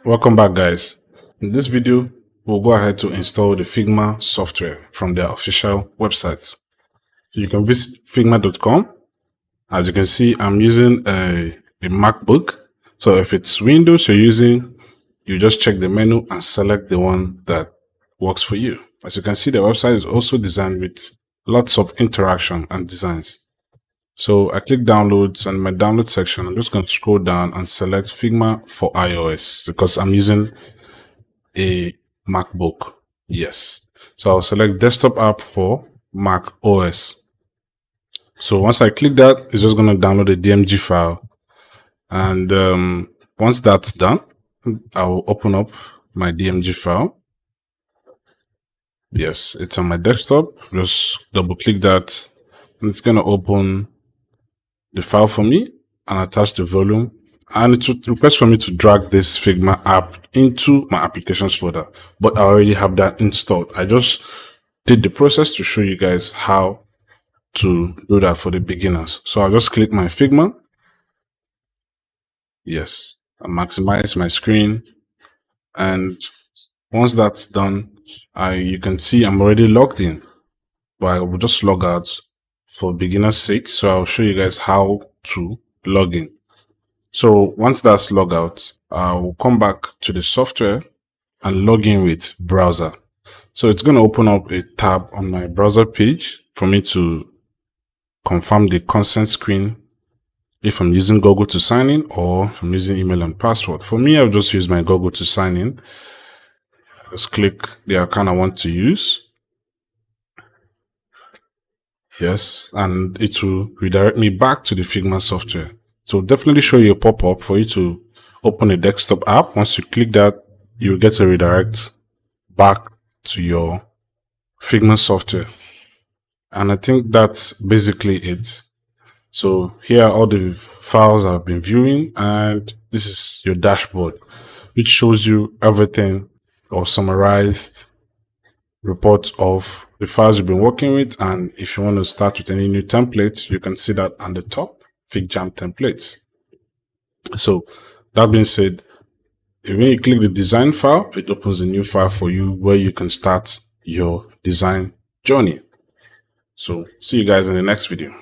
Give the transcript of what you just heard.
Welcome back, guys. In this video, we'll go ahead to install the Figma software from their official website. You can visit figma.com. As you can see, I'm using a MacBook. So if it's Windows you're using, you just check the menu and select the one that works for you. As you can see, the website is also designed with lots of interaction and designs. So I click downloads, and in my download section, I'm just going to scroll down and select Figma for iOS because I'm using a MacBook. Yes. So I'll select desktop app for Mac OS. So once I click that, it's just going to download a DMG file. And once that's done, I'll open up my DMG file. Yes, it's on my desktop. Just double click that, and it's going to open the file for me and attach the volume, and it would request for me to drag this Figma app into my applications folder, but I already have that installed. I just did the process to show you guys how to do that for the beginners. So I'll just click my Figma. Yes, I maximize my screen, and once that's done, you can see I'm already logged in, but I will just log out for beginner's sake. So I'll show you guys how to log in. So once that's logged out, I'll come back to the software and log in with browser. So it's going to open up a tab on my browser page for me to confirm the consent screen if I'm using Google to sign in or if I'm using email and password. For me, I'll just use my Google to sign in. Just click the account I want to use. Yes, and it will redirect me back to the Figma software. So definitely show you a pop-up for you to open a desktop app. Once you click that, you'll get a redirect back to your Figma software. And I think that's basically it. So here are all the files I've been viewing, and this is your dashboard, which shows you everything or summarized report of the files you've been working with. And if you want to start with any new templates, you can see that on the top, FigJam templates. So that being said, when you click the design file, it opens a new file for you where you can start your design journey. So see you guys in the next video.